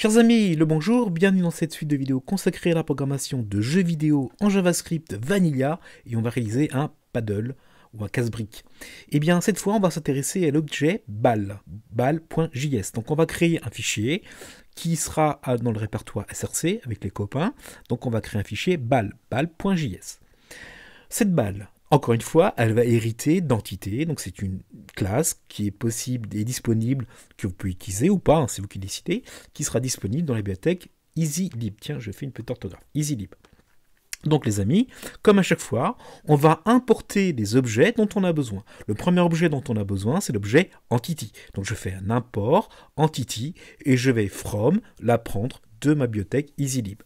Chers amis, le bonjour, bienvenue dans cette suite de vidéos consacrée à la programmation de jeux vidéo en JavaScript Vanilla et on va réaliser un paddle ou un casse-brique. Et bien cette fois on va s'intéresser à l'objet bal.js. Donc on va créer un fichier qui sera dans le répertoire src avec les copains. Donc on va créer un fichier bal.js. Cette balle, encore une fois, elle va hériter d'entités, donc c'est une classe qui est possible et disponible, que vous pouvez utiliser ou pas, hein, c'est vous qui décidez, qui sera disponible dans la bibliothèque EasyLib. Tiens, je fais une petite orthographe, EasyLib. Donc les amis, comme à chaque fois, on va importer des objets dont on a besoin. Le premier objet dont on a besoin, c'est l'objet entity. Donc je fais un import entity et je vais from la prendre de ma bibliothèque EasyLib.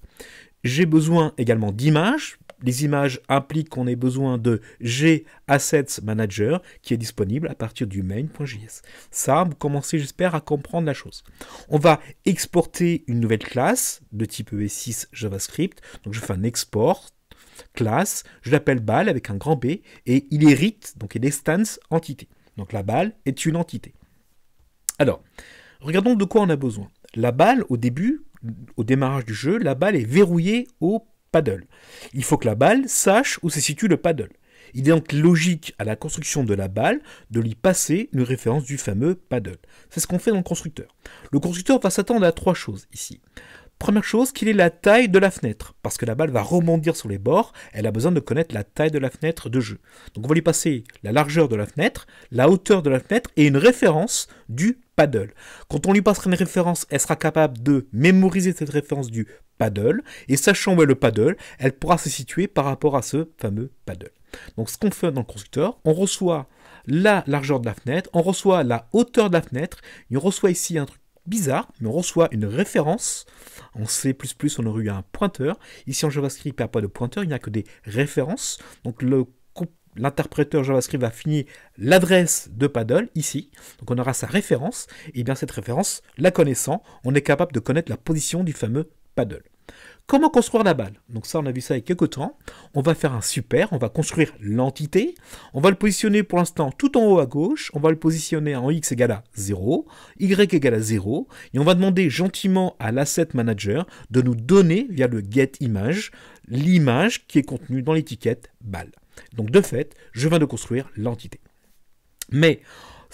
J'ai besoin également d'images. Les images impliquent qu'on ait besoin de GAssetsManager qui est disponible à partir du main.js. Ça, vous commencez, j'espère, à comprendre la chose. On va exporter une nouvelle classe de type ES6 JavaScript. Donc je fais un export classe, je l'appelle bal avec un grand B et il hérite, donc il instance entité. Donc la balle est une entité. Alors, regardons de quoi on a besoin. La balle, au début, au démarrage du jeu, la balle est verrouillée au paddle. Il faut que la balle sache où se situe le paddle. Il est donc logique à la construction de la balle de lui passer une référence du fameux paddle. C'est ce qu'on fait dans le constructeur. Le constructeur va s'attendre à trois choses ici. Première chose, quelle est la taille de la fenêtre? Parce que la balle va rebondir sur les bords, elle a besoin de connaître la taille de la fenêtre de jeu. Donc on va lui passer la largeur de la fenêtre, la hauteur de la fenêtre et une référence du paddle. Quand on lui passera une référence, elle sera capable de mémoriser cette référence du paddle, et sachant où est le paddle, elle pourra se situer par rapport à ce fameux paddle. Donc ce qu'on fait dans le constructeur, on reçoit la largeur de la fenêtre, on reçoit la hauteur de la fenêtre, et on reçoit ici un truc bizarre, mais on reçoit une référence. En C++, on aurait eu un pointeur. Ici en JavaScript, il n'y a pas de pointeur, il n'y a que des références. Donc l'interpréteur JavaScript va finir l'adresse de paddle ici. Donc on aura sa référence. Et bien cette référence, la connaissant, on est capable de connaître la position du fameux paddle. Comment construire la balle? Donc ça, on a vu ça il y a quelques temps. On va faire un super, on va construire l'entité. On va le positionner pour l'instant tout en haut à gauche. On va le positionner en x égale à 0, y égale à 0. Et on va demander gentiment à l'asset manager de nous donner, via le getImage, l'image qui est contenue dans l'étiquette balle. Donc de fait, je viens de construire l'entité. Mais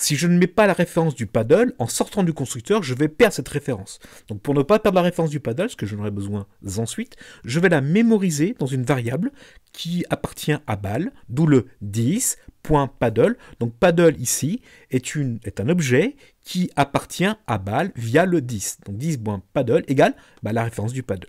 si je ne mets pas la référence du paddle, en sortant du constructeur, je vais perdre cette référence. Donc pour ne pas perdre la référence du paddle, ce que j'en aurai besoin ensuite, je vais la mémoriser dans une variable qui appartient à balle, d'où le this.paddle. Donc paddle ici est un objet qui appartient à balle via le this. Donc this.paddle égale la référence du paddle.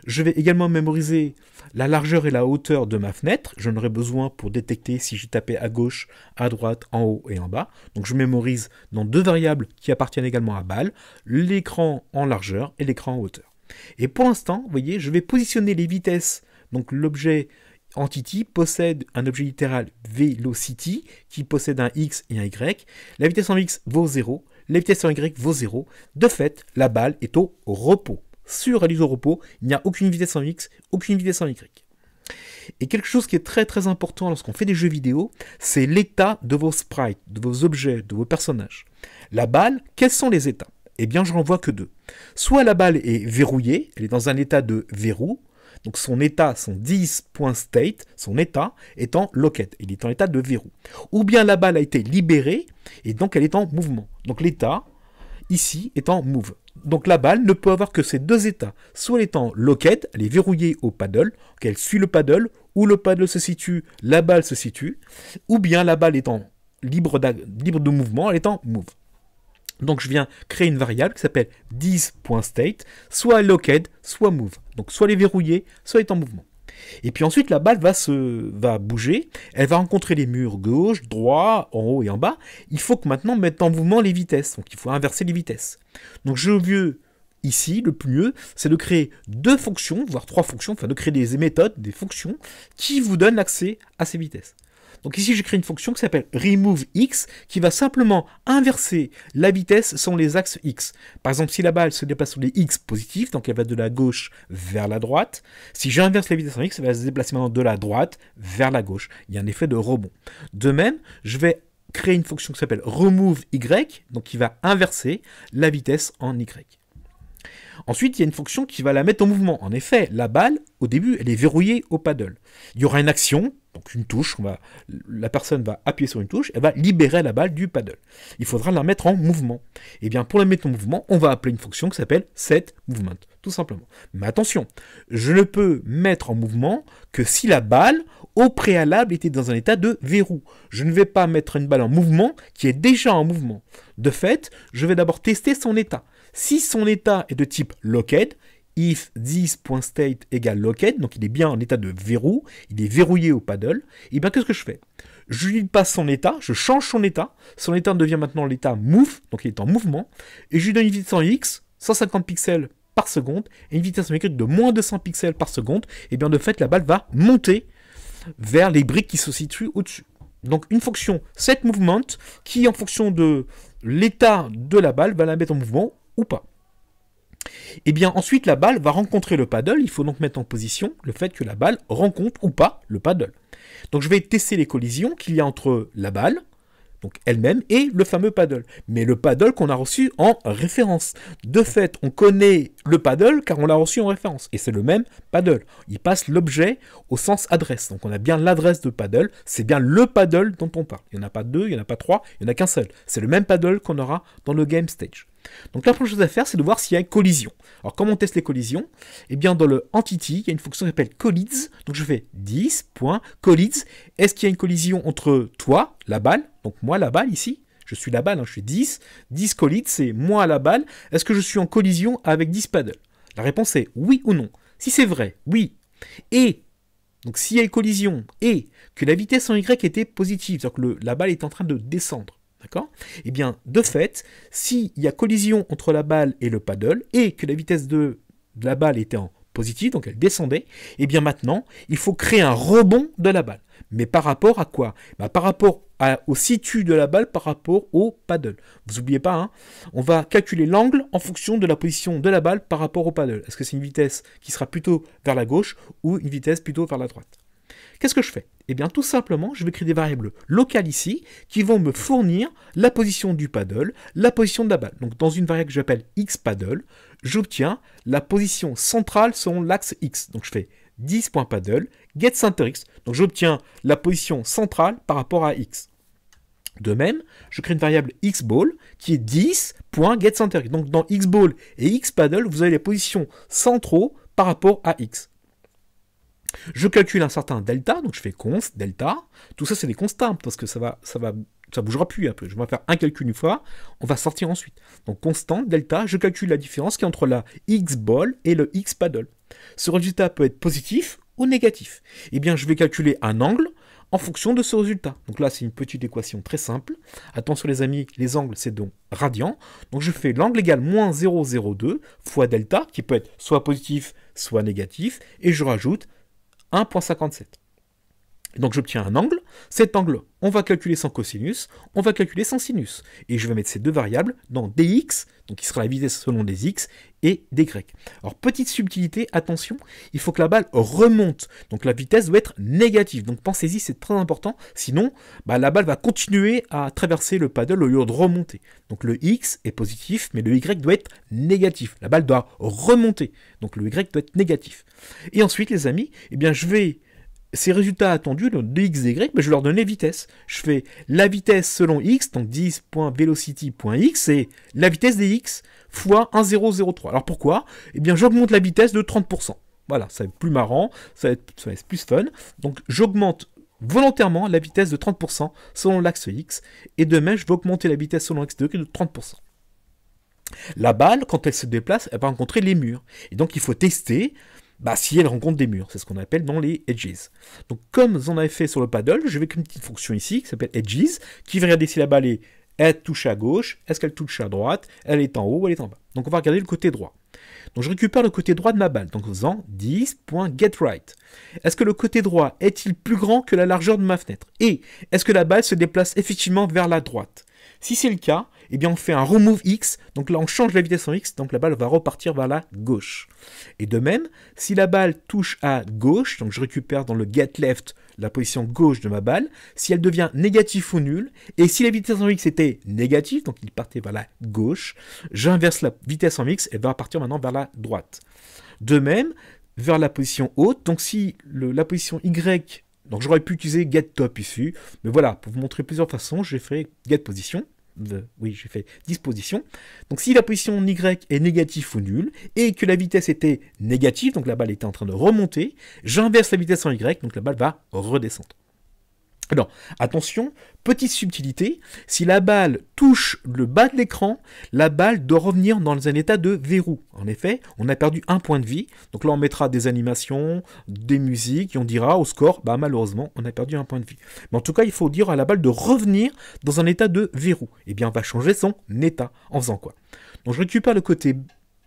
Je vais également mémoriser la largeur et la hauteur de ma fenêtre. J'en aurai besoin pour détecter si j'ai tapé à gauche, à droite, en haut et en bas. Donc je mémorise dans deux variables qui appartiennent également à balle, l'écran en largeur et l'écran en hauteur. Et pour l'instant, vous voyez, je vais positionner les vitesses. Donc l'objet entity possède un objet littéral velocity qui possède un x et un y. La vitesse en x vaut 0, la vitesse en y vaut 0. De fait, la balle est au repos. Sur Alice au repos, il n'y a aucune vitesse en X, aucune vitesse en Y. Et quelque chose qui est très très important lorsqu'on fait des jeux vidéo, c'est l'état de vos sprites, de vos objets, de vos personnages. La balle, quels sont les états? Eh bien, je n'en vois que deux. Soit la balle est verrouillée, elle est dans un état de verrou, donc son état, son this.state, son état est en locked, il est en état de verrou. Ou bien la balle a été libérée, et donc elle est en mouvement. Donc l'état, ici, est en move. Donc la balle ne peut avoir que ces deux états. Soit elle est en locked, elle est verrouillée au paddle, qu'elle suit le paddle, où le paddle se situe, la balle se situe, ou bien la balle étant libre de mouvement, elle est en move. Donc je viens créer une variable qui s'appelle this.state, soit locked, soit move. Donc soit elle est verrouillée, soit elle est en mouvement. Et puis ensuite, la balle va bouger, elle va rencontrer les murs gauche, droit, en haut et en bas. Il faut que maintenant mettre en mouvement les vitesses, donc il faut inverser les vitesses. Donc je veux ici, le plus mieux, c'est de créer deux fonctions, voire trois fonctions, enfin de créer des méthodes, des fonctions, qui vous donnent accès à ces vitesses. Donc ici, j'ai créé une fonction qui s'appelle removeX, qui va simplement inverser la vitesse selon les axes X. Par exemple, si la balle se déplace sur les X positifs, donc elle va de la gauche vers la droite, si j'inverse la vitesse en X, elle va se déplacer maintenant de la droite vers la gauche. Il y a un effet de rebond. De même, je vais créer une fonction qui s'appelle removeY, donc qui va inverser la vitesse en Y. Ensuite, il y a une fonction qui va la mettre en mouvement. En effet, la balle, au début, elle est verrouillée au paddle. Il y aura une action, donc une touche, la personne va appuyer sur une touche, elle va libérer la balle du paddle. Il faudra la mettre en mouvement. Et bien, pour la mettre en mouvement, on va appeler une fonction qui s'appelle setMovement, tout simplement. Mais attention, je ne peux mettre en mouvement que si la balle, au préalable, était dans un état de verrou. Je ne vais pas mettre une balle en mouvement qui est déjà en mouvement. De fait, je vais d'abord tester son état. Si son état est de type locked, if this.state égale locked, donc il est bien en état de verrou, il est verrouillé au paddle, et bien qu'est-ce que je fais? Je lui passe son état, je change son état devient maintenant l'état move, donc il est en mouvement, et je lui donne une vitesse en X, 150 pixels par seconde, et une vitesse en Y de moins de 100 pixels par seconde, et bien de fait la balle va monter vers les briques qui se situent au-dessus. Donc une fonction setMovement qui en fonction de l'état de la balle va la mettre en mouvement ou pas. Et bien ensuite la balle va rencontrer le paddle, il faut donc mettre en position le fait que la balle rencontre ou pas le paddle. Donc je vais tester les collisions qu'il y a entre la balle, donc elle-même, et le fameux paddle. Mais le paddle qu'on a reçu en référence. De fait, on connaît le paddle car on l'a reçu en référence. Et c'est le même paddle. Il passe l'objet au sens adresse. Donc on a bien l'adresse de paddle. C'est bien le paddle dont on parle. Il n'y en a pas deux, il n'y en a pas trois, il n'y en a qu'un seul. C'est le même paddle qu'on aura dans le game stage. Donc la première chose à faire, c'est de voir s'il y a une collision. Alors comment on teste les collisions? Eh bien dans le entity, il y a une fonction qui s'appelle collides. Donc je fais this.collides. Est-ce qu'il y a une collision entre toi, la balle, donc moi la balle ici, je suis la balle, hein, je fais 10 collides, c'est moi la balle. Est-ce que je suis en collision avec 10 paddles? La réponse est oui ou non. Si c'est vrai, oui. Et donc s'il y a une collision et que la vitesse en Y était positive, c'est-à-dire que la balle est en train de descendre, d'accord? Eh bien, de fait, s'il y a collision entre la balle et le paddle, et que la vitesse de la balle était en positive, donc elle descendait, eh bien maintenant, il faut créer un rebond de la balle. Mais par rapport à quoi? Par rapport au situ de la balle, par rapport au paddle. Vous n'oubliez pas, hein, on va calculer l'angle en fonction de la position de la balle par rapport au paddle. Est-ce que c'est une vitesse qui sera plutôt vers la gauche ou une vitesse plutôt vers la droite? Qu'est-ce que je fais? Eh bien, tout simplement, je vais créer des variables locales ici qui vont me fournir la position du paddle, la position de la balle. Donc, dans une variable que j'appelle xPaddle, j'obtiens la position centrale selon l'axe x. Donc, je fais 10.paddle, getCenterX. Donc, j'obtiens la position centrale par rapport à x. De même, je crée une variable xBall qui est 10.getCenterX. Donc, dans xBall et xPaddle, vous avez les positions centraux par rapport à x. Je calcule un certain delta, donc je fais const delta. Tout ça, c'est des constants parce que ça bougera plus un peu. Je vais faire un calcul une fois, on va sortir ensuite. Donc constant delta, je calcule la différence qui est entre la xBall et le xPaddle. Ce résultat peut être positif ou négatif. Eh bien, je vais calculer un angle en fonction de ce résultat. Donc là, c'est une petite équation très simple. Attention les amis, les angles, c'est donc radian. Donc je fais l'angle égale moins 0,02 fois delta, qui peut être soit positif, soit négatif, et je rajoute 1,57. Donc j'obtiens un angle. Cet angle, on va calculer sans cosinus, on va calculer sans sinus. Et je vais mettre ces deux variables dans dx, donc qui sera la vitesse selon des x, et dy. Alors petite subtilité, attention, il faut que la balle remonte. Donc la vitesse doit être négative. Donc pensez-y, c'est très important. Sinon, la balle va continuer à traverser le paddle au lieu de remonter. Donc le x est positif, mais le y doit être négatif. La balle doit remonter. Donc le y doit être négatif. Et ensuite, les amis, eh bien je vais... Ces résultats attendus, le dx, dy, je leur donne les vitesses. Je fais la vitesse selon x, donc 10.velocity.x, et la vitesse dx fois 1,003. Alors pourquoi? Eh bien, j'augmente la vitesse de 30%. Voilà, ça va être plus marrant, ça va être plus fun. Donc, j'augmente volontairement la vitesse de 30% selon l'axe x, et demain, je vais augmenter la vitesse selon l'axe y de 30%. La balle, quand elle se déplace, elle va rencontrer les murs. Et donc, il faut tester... si elle rencontre des murs, c'est ce qu'on appelle dans les edges. Donc comme on avait fait sur le paddle, je vais créer une petite fonction ici qui s'appelle edges, qui va regarder si la balle elle touche à gauche, est-ce qu'elle touche à droite, elle est en haut ou elle est en bas. Donc on va regarder le côté droit. Donc je récupère le côté droit de ma balle, donc en faisant 10.getRight. Est-ce que le côté droit est-il plus grand que la largeur de ma fenêtre? Et est-ce que la balle se déplace effectivement vers la droite? Si c'est le cas, eh bien on fait un remove x, donc là on change la vitesse en x, donc la balle va repartir vers la gauche. Et de même, si la balle touche à gauche, donc je récupère dans le getLeft la position gauche de ma balle, si elle devient négative ou nulle, et si la vitesse en X était négative, donc il partait vers la gauche, j'inverse la vitesse en X et va partir maintenant vers la droite. De même, vers la position haute, donc si la position Y, donc j'aurais pu utiliser getTop ici, mais voilà, pour vous montrer plusieurs façons, j'ai fait getPosition. Oui, j'ai fait disposition. Donc si la position Y est négative ou nulle, et que la vitesse était négative, donc la balle était en train de remonter, j'inverse la vitesse en Y, donc la balle va redescendre. Alors, attention, petite subtilité, si la balle touche le bas de l'écran, la balle doit revenir dans un état de verrou. En effet, on a perdu un point de vie, donc là on mettra des animations, des musiques, et on dira au score, bah malheureusement, on a perdu un point de vie. Mais en tout cas, il faut dire à la balle de revenir dans un état de verrou. Eh bien, on va changer son état en faisant quoi? Donc je récupère le côté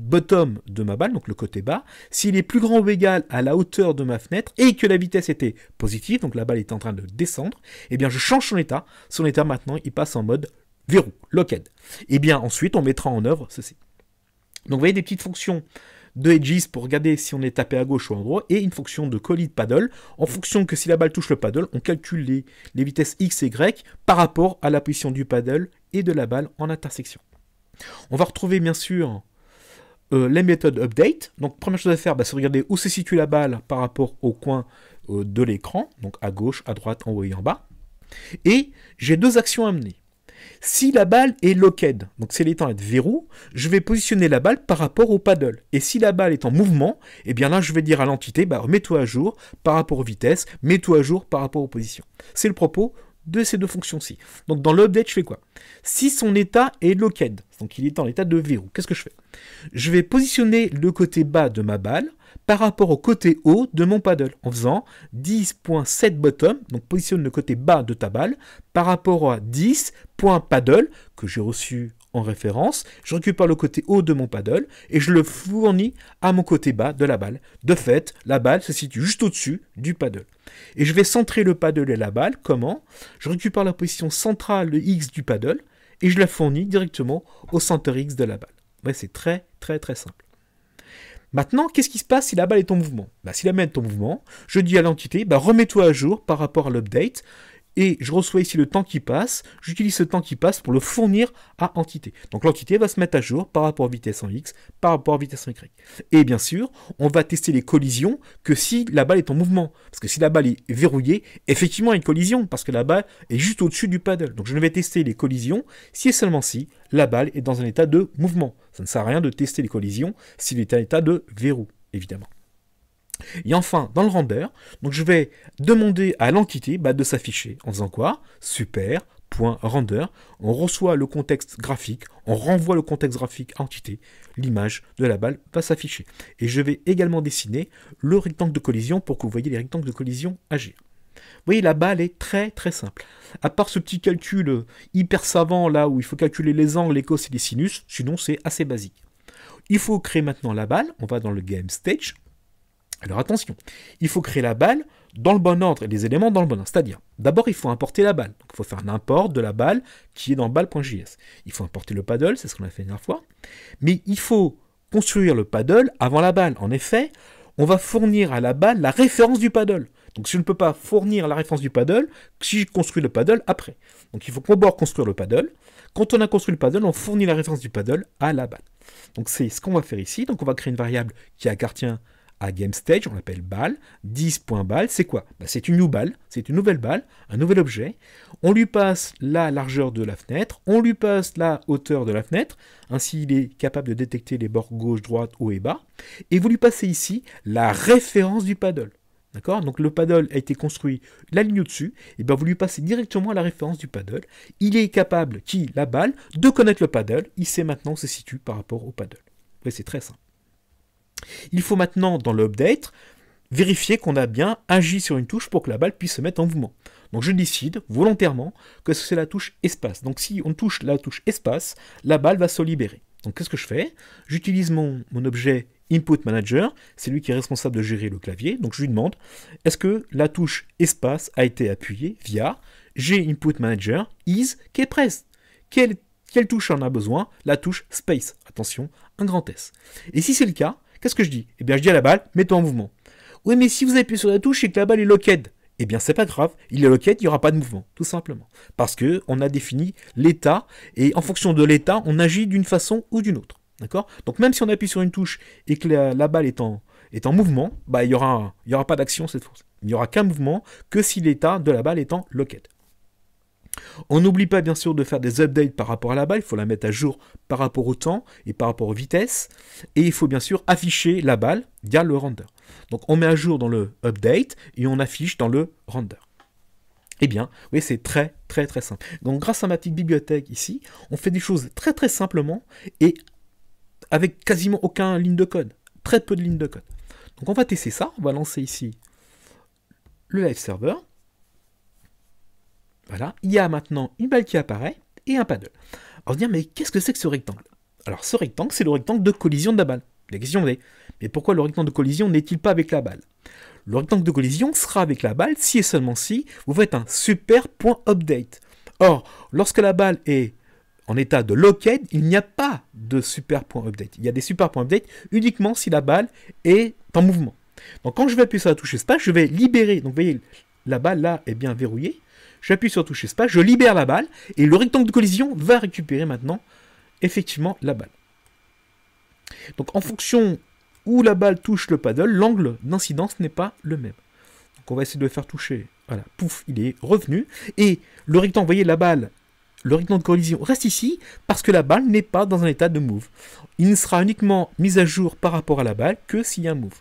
bottom de ma balle, donc le côté bas, s'il est plus grand ou égal à la hauteur de ma fenêtre et que la vitesse était positive, donc la balle est en train de descendre, eh bien je change son état maintenant il passe en mode verrou, locked. Et bien ensuite on mettra en œuvre ceci. Donc vous voyez des petites fonctions de edges pour regarder si on est tapé à gauche ou à droite, et une fonction de collie de paddle, en fonction que si la balle touche le paddle, on calcule les vitesses X et Y par rapport à la position du paddle et de la balle en intersection. On va retrouver bien sûr les méthodes update. Donc première chose à faire, c'est regarder où se situe la balle par rapport au coin de l'écran, donc à gauche, à droite, en haut et en bas. Et j'ai deux actions à mener. Si la balle est locked, donc si elle est en verrou, je vais positionner la balle par rapport au paddle. Et si la balle est en mouvement, eh bien là je vais dire à l'entité, mets-toi à jour par rapport aux vitesses, mets-toi à jour par rapport aux positions. C'est le propos de ces deux fonctions-ci. Donc dans l'update, je fais quoi? Si son état est locked, donc il est en état de verrou, qu'est-ce que je fais? Je vais positionner le côté bas de ma balle par rapport au côté haut de mon paddle, en faisant 10.set bottom, donc positionne le côté bas de ta balle, par rapport à 10.paddle, que j'ai reçu en référence, je récupère le côté haut de mon paddle, et je le fournis à mon côté bas de la balle. De fait, la balle se situe juste au-dessus du paddle. Et je vais centrer le paddle et la balle, comment? Je récupère la position centrale de X du paddle, et je la fournis directement au centre X de la balle. Ouais, c'est très très très simple. Maintenant, qu'est-ce qui se passe si la balle est en mouvement? Si la balle est en mouvement, je dis à l'entité, remets-toi à jour par rapport à l'update, et je reçois ici le temps qui passe, j'utilise ce temps qui passe pour le fournir à entité. Donc l'entité va se mettre à jour par rapport à vitesse en X, par rapport à vitesse en Y. Et bien sûr, on va tester les collisions que si la balle est en mouvement. Parce que si la balle est verrouillée, effectivement il y a une collision, parce que la balle est juste au-dessus du paddle. Donc je ne vais tester les collisions si et seulement si la balle est dans un état de mouvement. Ça ne sert à rien de tester les collisions s'il est en état de verrou, évidemment. Et enfin, dans le render, donc je vais demander à l'entité de s'afficher en faisant quoi? Super.render, on reçoit le contexte graphique, on renvoie le contexte graphique à l'entité, l'image de la balle va s'afficher. Et je vais également dessiner le rectangle de collision pour que vous voyez les rectangles de collision agir. Vous voyez, la balle est très très simple. À part ce petit calcul hyper savant là où il faut calculer les angles, les cos et les sinus, sinon c'est assez basique. Il faut créer maintenant la balle, on va dans le game stage. Alors attention, il faut créer la balle dans le bon ordre et les éléments dans le bon ordre. C'est-à-dire, d'abord il faut importer la balle. Donc il faut faire un import de la balle qui est dans balle.js. Il faut importer le paddle, c'est ce qu'on a fait la dernière fois. Mais il faut construire le paddle avant la balle. En effet, on va fournir à la balle la référence du paddle. Donc je ne peux pas fournir la référence du paddle si je construis le paddle après. Donc il faut d'abord construire le paddle. Quand on a construit le paddle, on fournit la référence du paddle à la balle. Donc c'est ce qu'on va faire ici. Donc on va créer une variable qui appartient à GameStage, on l'appelle balle, 10.balle, c'est quoi? C'est une new balle, c'est une nouvelle balle, un nouvel objet. On lui passe la largeur de la fenêtre, on lui passe la hauteur de la fenêtre, ainsi il est capable de détecter les bords gauche, droite, haut et bas. Et vous lui passez ici la référence du paddle. D'accord? Donc le paddle a été construit la ligne au-dessus, et bien vous lui passez directement la référence du paddle. Il est capable, la balle, de connaître le paddle, il sait maintenant où se situe par rapport au paddle. Oui, c'est très simple. Il faut maintenant, dans l'update, vérifier qu'on a bien agi sur une touche pour que la balle puisse se mettre en mouvement. Donc je décide volontairement que c'est la touche espace. Donc si on touche la touche espace, la balle va se libérer. Donc qu'est-ce que je fais? J'utilise mon objet Input Manager, c'est lui qui est responsable de gérer le clavier. Donc je lui demande, est-ce que la touche espace a été appuyée via Input Manager is qui est pressed? Quelle touche en a besoin? La touche space. Attention, un grand S. Et si c'est le cas, qu'est-ce que je dis? Eh bien, je dis à la balle, mets-toi en mouvement. Oui, mais si vous appuyez sur la touche et que la balle est locked, eh bien c'est pas grave, il est locked, il n'y aura pas de mouvement, tout simplement. Parce que on a défini l'état, et en fonction de l'état, on agit d'une façon ou d'une autre. D'accord? Donc même si on appuie sur une touche et que la balle est en mouvement, bah, il n'y aura pas d'action cette fois. Il n'y aura qu'un mouvement que si l'état de la balle est en locked. On n'oublie pas bien sûr de faire des updates par rapport à la balle, il faut la mettre à jour par rapport au temps et par rapport aux vitesses, et il faut bien sûr afficher la balle via le render. Donc on met à jour dans le update et on affiche dans le render. Eh bien, oui, c'est très très très simple. Donc grâce à ma petite bibliothèque ici, on fait des choses très très simplement et avec quasiment aucun ligne de code, très peu de lignes de code. Donc on va tester ça, on va lancer ici le live server. Voilà, il y a maintenant une balle qui apparaît et un paddle. Alors, on va dire, mais qu'est-ce que c'est que ce rectangle? Alors, ce rectangle, c'est le rectangle de collision de la balle. La question est, mais pourquoi le rectangle de collision n'est-il pas avec la balle? Le rectangle de collision sera avec la balle si et seulement si vous faites un super.update. Or, lorsque la balle est en état de locked, il n'y a pas de super.update. Il y a des super.update uniquement si la balle est en mouvement. Donc, quand je vais appuyer sur la touche espace, je vais libérer. Donc, vous voyez, la balle là est bien verrouillée. J'appuie sur touche espace, je libère la balle, et le rectangle de collision va récupérer maintenant, effectivement, la balle. Donc en fonction où la balle touche le paddle, l'angle d'incidence n'est pas le même. Donc on va essayer de le faire toucher. Voilà, pouf, il est revenu. Et le rectangle, vous voyez, la balle, le rectangle de collision reste ici, parce que la balle n'est pas dans un état de move. Il ne sera uniquement mis à jour par rapport à la balle que s'il y a un move.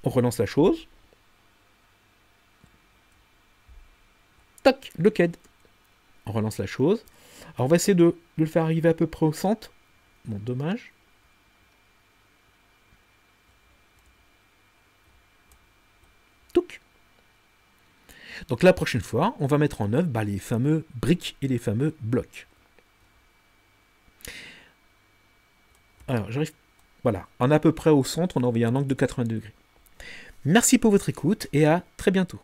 On relance la chose. Tac, locked. On relance la chose. Alors on va essayer de le faire arriver à peu près au centre. Bon, dommage. Touc. Donc la prochaine fois, on va mettre en œuvre les fameux briques et les fameux blocs. Alors j'arrive. Voilà, on est à peu près au centre, on a envoyé un angle de 80 degrés. Merci pour votre écoute et à très bientôt.